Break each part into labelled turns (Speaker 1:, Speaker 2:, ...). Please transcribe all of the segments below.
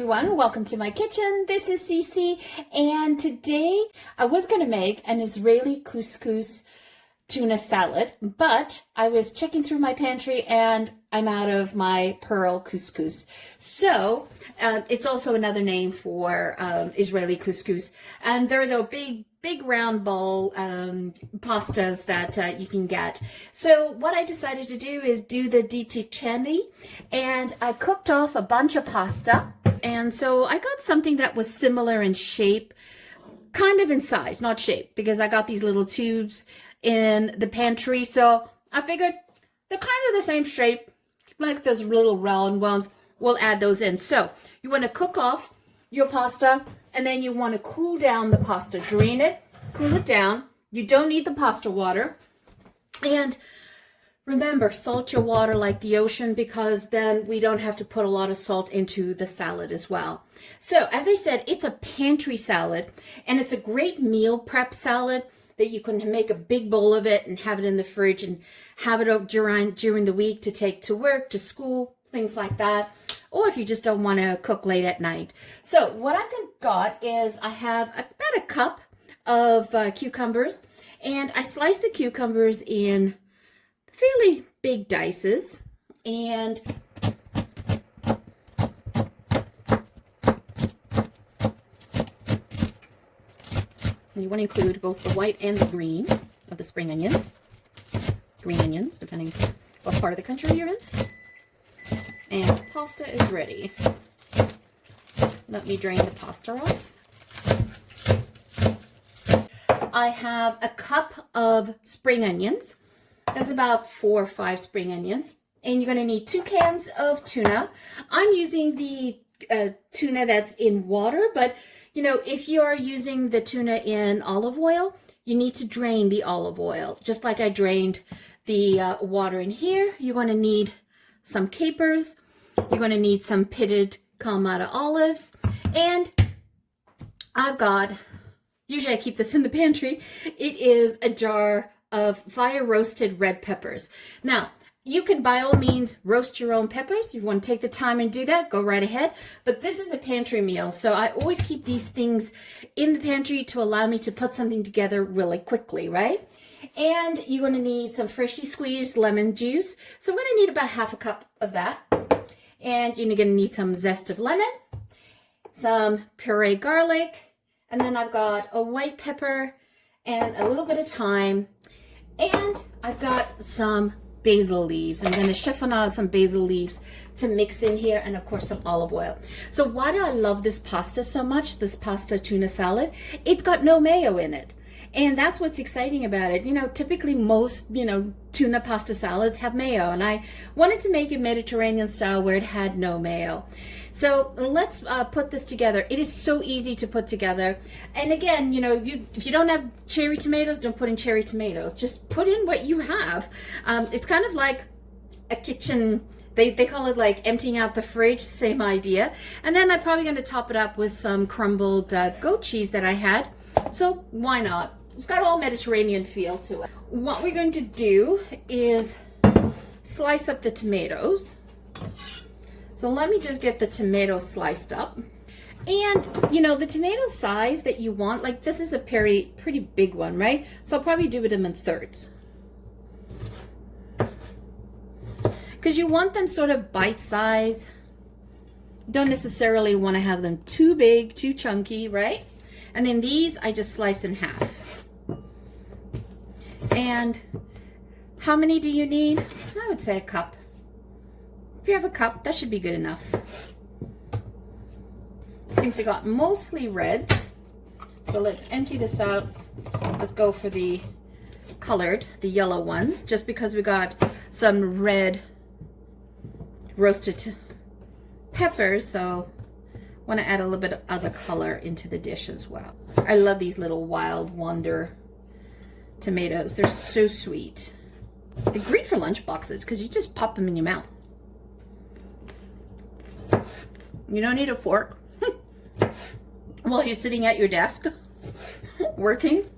Speaker 1: everyone, welcome to my kitchen. This is Cece, and today I was going to make an Israeli couscous tuna salad, but I was checking through my pantry and I'm out of my pearl couscous. So it's also another name for Israeli couscous, and they're the big round bowl pastas that you can get. So what I decided to do is do the diticeni, and I cooked off a bunch of pasta. And so I got something that was similar in shape, kind of in size, not shape, because I got these little tubes in the pantry. So I figured they're kind of the same shape, like those little round ones. We'll add those in. So you want to cook off your pasta, and then you want to cool down the pasta. Drain it, cool it down. You don't need the pasta water. And remember, salt your water like the ocean, because then we don't have to put a lot of salt into the salad as well. So as I said, it's a pantry salad, and it's a great meal prep salad that you can make a big bowl of it and have it in the fridge and have it during the week to take to work, to school, things like that. Or if you just don't want to cook late at night. So what I've got is I have about a cup of cucumbers, and I sliced the cucumbers in fairly big dices, and you want to include both the white and the green of the spring onions, green onions, depending what part of the country you're in. And pasta is ready. Let me drain the pasta off. I have a cup of spring onions. That's about 4 or 5 spring onions. And you're going to need 2 cans of tuna. I'm using the tuna that's in water, but you know, if you are using the tuna in olive oil, you need to drain the olive oil. Just like I drained the water in here, you're going to need some capers. You're going to need some pitted Kalamata olives. And I've got, usually I keep this in the pantry, it is a jar of fire roasted red peppers. Now, you can by all means roast your own peppers. You want to take the time and do that, go right ahead. But this is a pantry meal, so I always keep these things in the pantry to allow me to put something together really quickly, right? And you're going to need some freshly squeezed lemon juice. So I'm going to need about half a cup of that. And you're going to need some zest of lemon, some puree garlic, and then I've got a white pepper and a little bit of thyme, and I've got some basil leaves. I'm going to chiffonade some basil leaves to mix in here, and of course some olive oil. So why do I love this pasta so much, this pasta tuna salad? It's got no mayo in it. And that's what's exciting about it. You know, typically most, tuna pasta salads have mayo, and I wanted to make it Mediterranean style where it had no mayo. So let's put this together. It is so easy to put together. And again, if you don't have cherry tomatoes, don't put in cherry tomatoes. Just put in what you have. It's kind of like a kitchen, they call it like emptying out the fridge, same idea. And then I'm probably going to top it up with some crumbled goat cheese that I had. So why not? It's got all Mediterranean feel to it. What we're going to do is slice up the tomatoes. So let me just get the tomatoes sliced up. And, the tomato size that you want, like this is a pretty big one, right? So I'll probably do them in thirds. Because you want them sort of bite size. Don't necessarily want to have them too big, too chunky, right? And then these, I just slice in half. And how many do you need? I would say a cup. If you have a cup, that should be good enough. Seems to got mostly reds. So let's empty this out. Let's go for the colored, the yellow ones, just because we got some red roasted peppers. So want to add a little bit of other color into the dish as well. I love these little Wild Wonder tomatoes. They're so sweet. They're great for lunch boxes because you just pop them in your mouth. You don't need a fork while you're sitting at your desk working.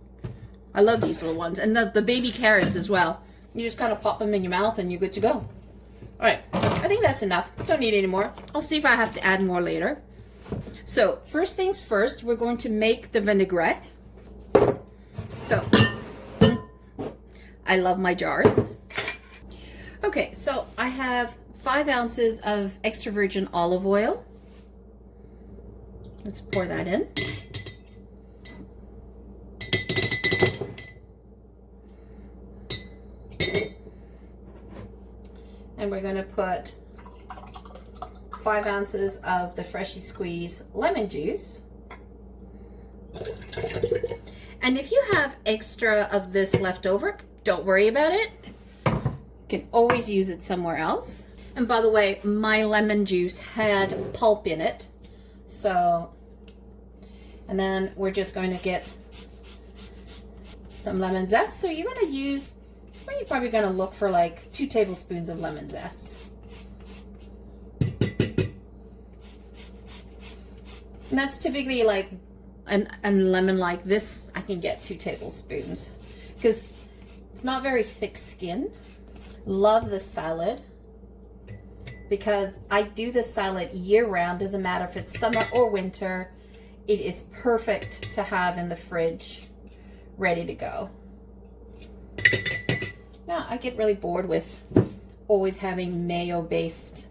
Speaker 1: I love these little ones, and the baby carrots as well. You just kind of pop them in your mouth and you're good to go. All right, I think that's enough. Don't need any more. I'll see if I have to add more later. So first things first, we're going to make the vinaigrette. So I love my jars. Okay, so I have 5 ounces of extra virgin olive oil. Let's pour that in. And we're going to put 5 ounces of the freshly squeezed lemon juice. And if you have extra of this left over, don't worry about it. You can always use it somewhere else. And by the way, my lemon juice had pulp in it. So, and then we're just going to get some lemon zest. So you're going to use, well, you're probably going to look for like 2 tablespoons of lemon zest. And that's typically like a lemon like this, I can get 2 tablespoons because it's not very thick skin. Love this salad because I do this salad year round. Doesn't matter if it's summer or winter. It is perfect to have in the fridge, ready to go. Now, I get really bored with always having mayo-based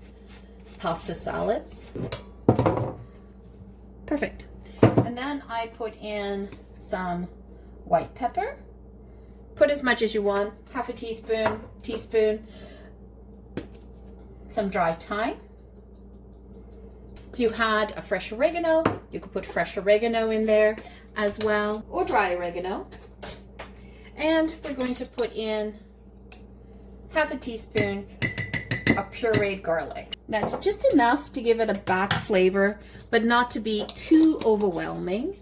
Speaker 1: pasta salads. Perfect. And then I put in some white pepper. Put as much as you want, half a teaspoon, some dry thyme. If you had a fresh oregano, you could put fresh oregano in there as well, or dry oregano. And we're going to put in half a teaspoon of pureed garlic. That's just enough to give it a back flavor, but not to be too overwhelming.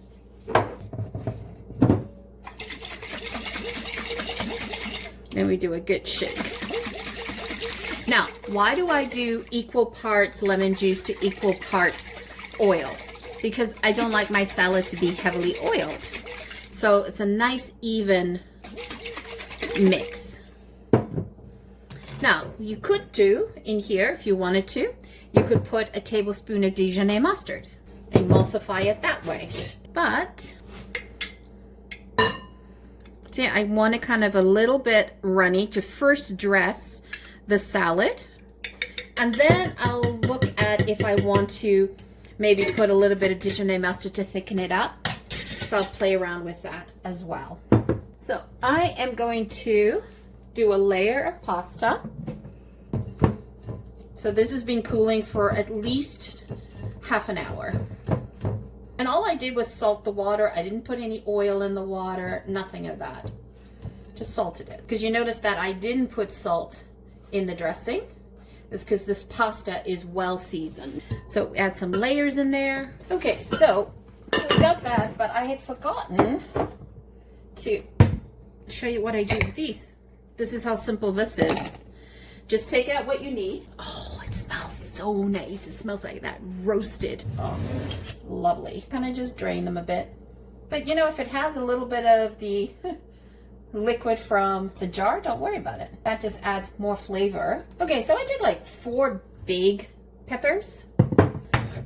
Speaker 1: Then we do a good shake. Now, why do I do equal parts lemon juice to equal parts oil? Because I don't like my salad to be heavily oiled. So it's a nice even mix. Now, you could do in here, if you wanted to, you could put a tablespoon of Dijon mustard, emulsify it that way. But see, I want it kind of a little bit runny to first dress the salad, and then I'll look at if I want to maybe put a little bit of Dijon mustard to thicken it up. So I'll play around with that as well. So I am going to do a layer of pasta. So this has been cooling for at least half an hour. And all I did was salt the water. I didn't put any oil in the water, nothing of that. Just salted it. Because you notice that I didn't put salt in the dressing. It's because this pasta is well seasoned. So add some layers in there. Okay, so we got that, but I had forgotten to show you what I do with these. This is how simple this is. Just take out what you need. Oh, it smells so nice. It smells like that roasted. Oh, lovely. Kind of just drain them a bit. But you know, if it has a little bit of the liquid from the jar, don't worry about it. That just adds more flavor. Okay, so I did like 4 big peppers.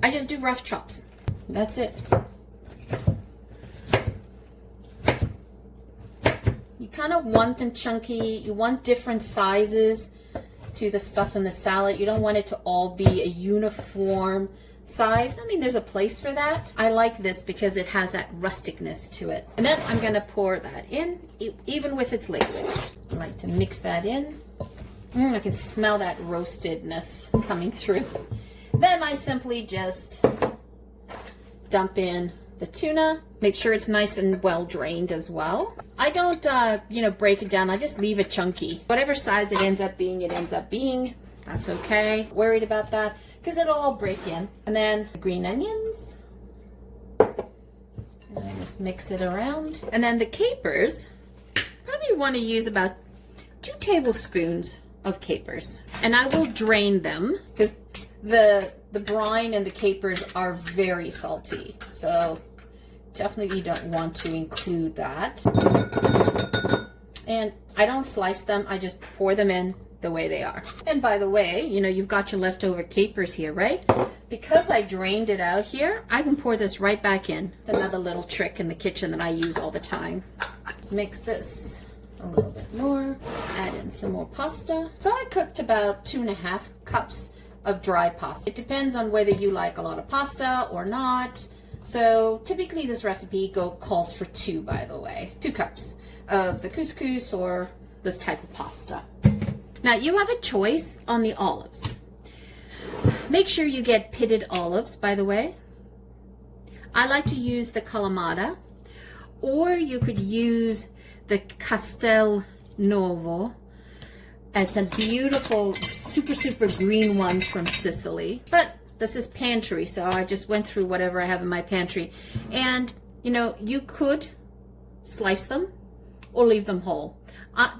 Speaker 1: I just do rough chops. That's it. You kind of want them chunky. You want different sizes to the stuff in the salad. You don't want it to all be a uniform size. I mean, there's a place for that. I like this because it has that rusticness to it. And then I'm gonna pour that in, even with its liquid. I like to mix that in. I can smell that roastedness coming through. Then I simply just dump in the tuna. Make sure it's nice and well drained as well. I don't, break it down. I just leave it chunky. Whatever size it ends up being, it ends up being. That's okay. Worried about that because it'll all break in. And then green onions. And I just mix it around. And then the capers, probably want to use about 2 tablespoons of capers. And I will drain them because the brine and the capers are very salty. So definitely don't want to include that. And I don't slice them. I just pour them in the way they are. And by the way, you've got your leftover capers here, right? because I drained it out here, I can pour this right back in. It's another little trick in the kitchen that I use all the time. Let's mix this a little bit more, add in some more pasta. So I cooked about 2.5 cups of dry pasta. It depends on whether you like a lot of pasta or not. So typically this recipe calls for 2, by the way, 2 cups of the couscous or this type of pasta. Now you have a choice on the olives. Make sure you get pitted olives, by the way. I like to use the Kalamata, or you could use the Castelnuovo. It's a beautiful, super green one from Sicily. But this is pantry, so I just went through whatever I have in my pantry. And, you know, you could slice them or leave them whole.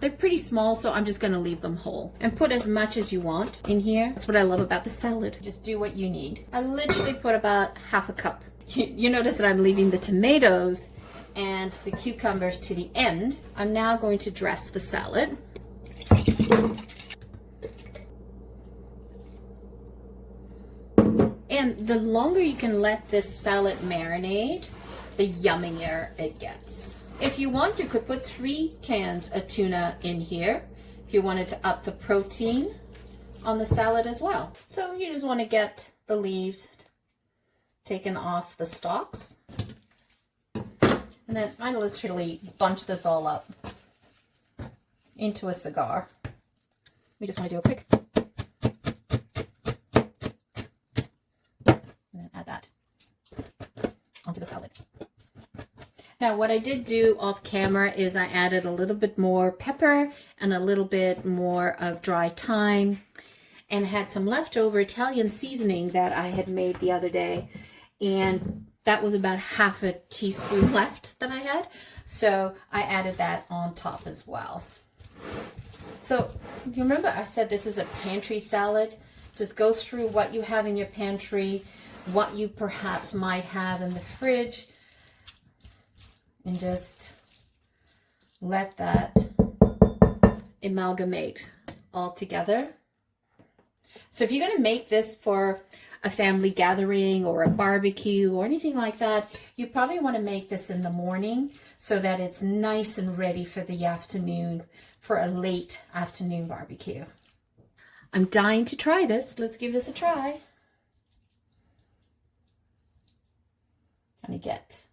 Speaker 1: They're pretty small, so I'm just going to leave them whole. And put as much as you want in here. That's what I love about the salad. Just do what you need. I literally put about half a cup. You notice that I'm leaving the tomatoes and the cucumbers to the end. I'm now going to dress the salad. And the longer you can let this salad marinate, the yummier it gets. If you want, you could put 3 cans of tuna in here if you wanted to up the protein on the salad as well. So you just want to get the leaves taken off the stalks. And then I literally bunch this all up into a cigar. We just want to do a quick. And then add that onto the salad. Now what I did do off camera is I added a little bit more pepper and a little bit more of dry thyme and had some leftover Italian seasoning that I had made the other day, and that was about half a teaspoon left that I had, so I added that on top as well. So you remember I said this is a pantry salad. Just go through what you have in your pantry, what you perhaps might have in the fridge, and just let that amalgamate all together. So if you're going to make this for a family gathering or a barbecue or anything like that, you probably want to make this in the morning so that it's nice and ready for the afternoon, for a late afternoon barbecue. I'm dying to try this. Let's give this a try. Trying to get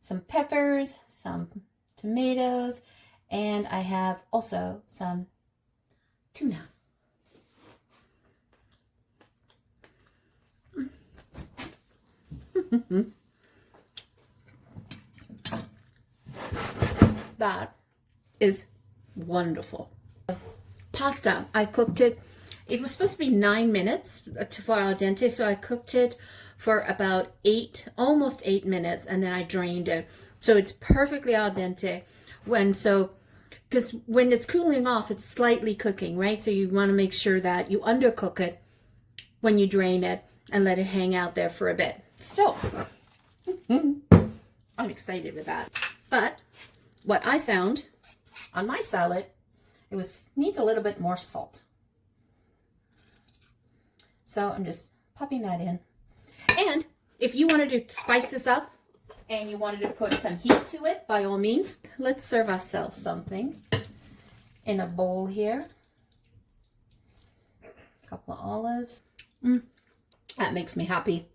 Speaker 1: some peppers, some tomatoes, and I have also some tuna. That is wonderful. Pasta, I cooked it. It was supposed to be 9 minutes for al dente, so I cooked it for about 8, almost 8 minutes, and then I drained it. So it's perfectly al dente. Because when it's cooling off, it's slightly cooking, right? So you want to make sure that you undercook it when you drain it and let it hang out there for a bit. So I'm excited with that. But what I found on my salad, needs a little bit more salt. So I'm just popping that in. And if you wanted to spice this up and you wanted to put some heat to it, by all means, let's serve ourselves something in a bowl here. A couple of olives. That makes me happy.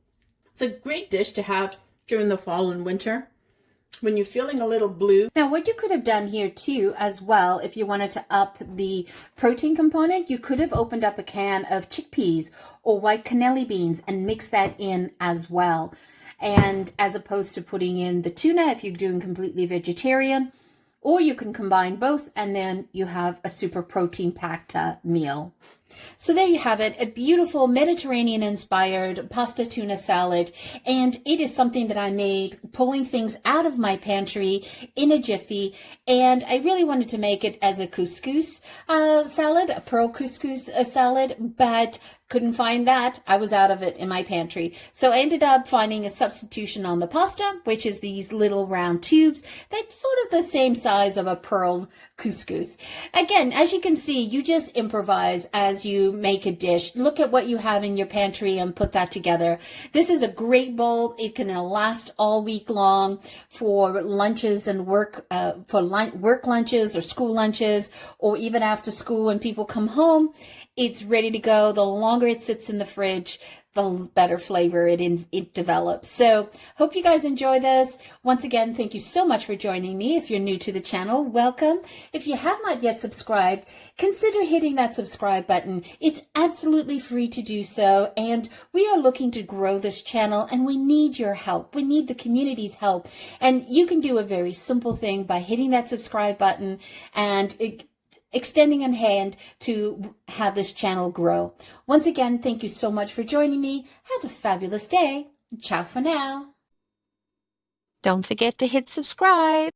Speaker 1: It's a great dish to have during the fall and winter when you're feeling a little blue. Now, what you could have done here too as well, if you wanted to up the protein component, you could have opened up a can of chickpeas or white cannelli beans and mixed that in as well. And as opposed to putting in the tuna, if you're doing completely vegetarian, or you can combine both and then you have a super protein packed meal. So there you have it, a beautiful Mediterranean-inspired pasta tuna salad, and it is something that I made pulling things out of my pantry in a jiffy, and I really wanted to make it as a couscous salad, a pearl couscous salad, but Couldn't find that. I was out of it in my pantry. So I ended up finding a substitution on the pasta, which is these little round tubes that's sort of the same size of a pearl couscous. Again, as you can see, you just improvise as you make a dish. Look at what you have in your pantry and put that together. This is a great bowl. It can last all week long for lunches and work lunches or school lunches, or even after school when people come home. It's ready to go. The longer it sits in the fridge, the better flavor it develops. So hope you guys enjoy this. Once again, thank you so much for joining me. If you're new to the channel, welcome. If you have not yet subscribed, consider hitting that subscribe button. It's absolutely free to do so. And we are looking to grow this channel, and we need your help. We need the community's help. And you can do a very simple thing by hitting that subscribe button and extending a hand to have this channel grow. Once again, thank you so much for joining me. Have a fabulous day. Ciao for now.
Speaker 2: Don't forget to hit subscribe.